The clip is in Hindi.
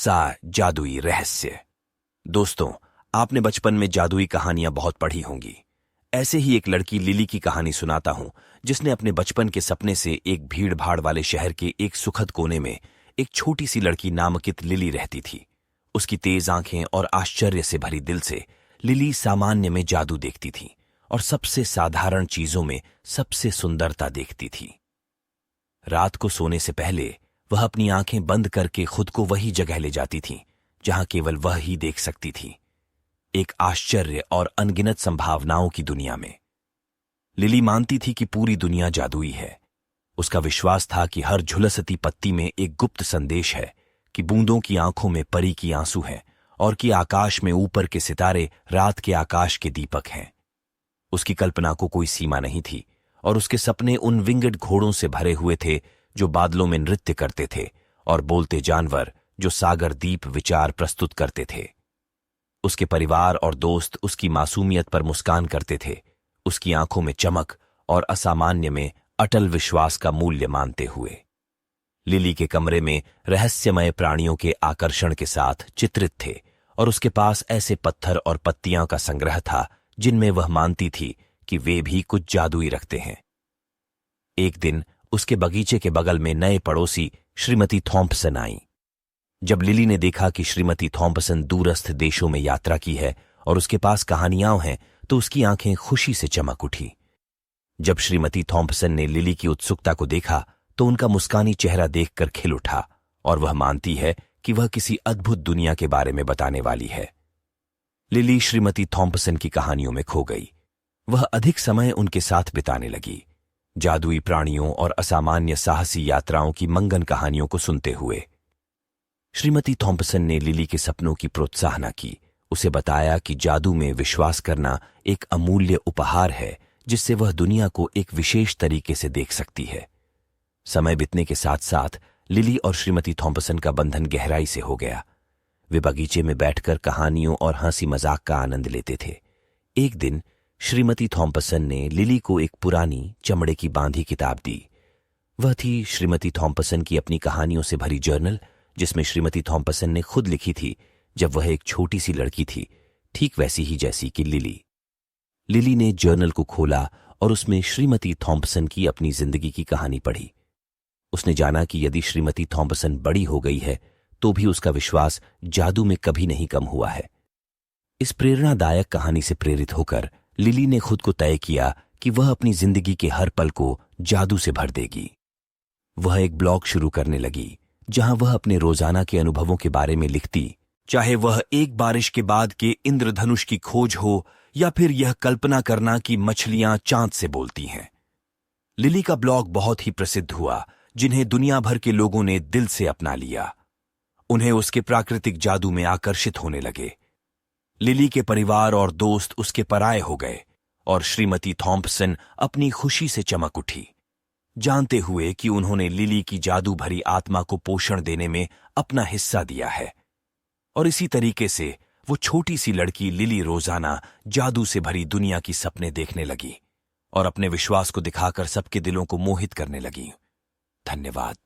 सा जादुई रहस्य। दोस्तों, आपने बचपन में जादुई कहानियां बहुत पढ़ी होंगी। ऐसे ही एक लड़की लिली की कहानी सुनाता हूं, जिसने अपने बचपन के सपने से एक भीड़ भाड़ वाले शहर के एक सुखद कोने में एक छोटी सी लड़की नामांकित लिली रहती थी। उसकी तेज आंखें और आश्चर्य से भरी दिल से लिली सामान्य में जादू देखती थी और सबसे साधारण चीजों में सबसे सुंदरता देखती थी। रात को सोने से पहले वह अपनी आंखें बंद करके खुद को वही जगह ले जाती थी जहां केवल वह ही देख सकती थी, एक आश्चर्य और अनगिनत संभावनाओं की दुनिया में। लिली मानती थी कि पूरी दुनिया जादुई है। उसका विश्वास था कि हर झुलसती पत्ती में एक गुप्त संदेश है, कि बूंदों की आंखों में परी की आंसू हैं और कि आकाश में ऊपर के सितारे रात के आकाश के दीपक हैं। उसकी कल्पना को कोई सीमा नहीं थी और उसके सपने उन विंगड घोड़ों से भरे हुए थे जो बादलों में नृत्य करते थे और बोलते जानवर जो सागर दीप विचार प्रस्तुत करते थे। उसके परिवार और दोस्त उसकी मासूमियत पर मुस्कान करते थे, उसकी आंखों में चमक और असामान्य में अटल विश्वास का मूल्य मानते हुए। लिली के कमरे में रहस्यमय प्राणियों के आकर्षण के साथ चित्रित थे और उसके पास ऐसे पत्थर और पत्तियां का संग्रह था जिनमें वह मानती थी कि वे भी कुछ जादुई रखते हैं। एक दिन उसके बगीचे के बगल में नए पड़ोसी श्रीमती थॉम्पसन आई। जब लिली ने देखा कि श्रीमती थॉम्पसन दूरस्थ देशों में यात्रा की है और उसके पास कहानियां हैं, तो उसकी आंखें खुशी से चमक उठी। जब श्रीमती थॉम्पसन ने लिली की उत्सुकता को देखा तो उनका मुस्कानी चेहरा देखकर खिल उठा और वह मानती है कि वह किसी अद्भुत दुनिया के बारे में बताने वाली है। लिली श्रीमती थॉम्पसन की कहानियों में खो गई। वह अधिक समय उनके साथ बिताने लगी, जादुई प्राणियों और असामान्य साहसी यात्राओं की मंगन कहानियों को सुनते हुए। श्रीमती थॉम्पसन ने लिली के सपनों की प्रोत्साहना की, उसे बताया कि जादू में विश्वास करना एक अमूल्य उपहार है जिससे वह दुनिया को एक विशेष तरीके से देख सकती है। समय बीतने के साथ साथ लिली और श्रीमती थॉम्पसन का बंधन गहराई से हो गया। वे बगीचे में बैठकर कहानियों और हंसी मजाक का आनंद लेते थे। एक दिन श्रीमती थॉम्पसन ने लिली को एक पुरानी चमड़े की बांधी किताब दी। वह थी श्रीमती थॉम्पसन की अपनी कहानियों से भरी जर्नल, जिसमें श्रीमती थॉम्पसन ने खुद लिखी थी जब वह एक छोटी सी लड़की थी, ठीक वैसी ही जैसी कि लिली। लिली ने जर्नल को खोला और उसमें श्रीमती थॉम्पसन की अपनी जिंदगी की कहानी पढ़ी। उसने जाना कि यदि श्रीमती थॉम्पसन बड़ी हो गई है तो भी उसका विश्वास जादू में कभी नहीं कम हुआ है। इस प्रेरणादायक कहानी से प्रेरित होकर लिली ने खुद को तय किया कि वह अपनी जिंदगी के हर पल को जादू से भर देगी। वह एक ब्लॉग शुरू करने लगी जहां वह अपने रोजाना के अनुभवों के बारे में लिखती, चाहे वह एक बारिश के बाद के इंद्रधनुष की खोज हो या फिर यह कल्पना करना कि मछलियां चांद से बोलती हैं। लिली का ब्लॉग बहुत ही प्रसिद्ध हुआ, जिन्हें दुनिया भर के लोगों ने दिल से अपना लिया। उन्हें उसके प्राकृतिक जादू में आकर्षित होने लगे। लिली के परिवार और दोस्त उसके पराये हो गए और श्रीमती थॉम्पसन अपनी खुशी से चमक उठी, जानते हुए कि उन्होंने लिली की जादू भरी आत्मा को पोषण देने में अपना हिस्सा दिया है। और इसी तरीके से वो छोटी सी लड़की लिली रोजाना जादू से भरी दुनिया की सपने देखने लगी और अपने विश्वास को दिखाकर सबके दिलों को मोहित करने लगी। धन्यवाद।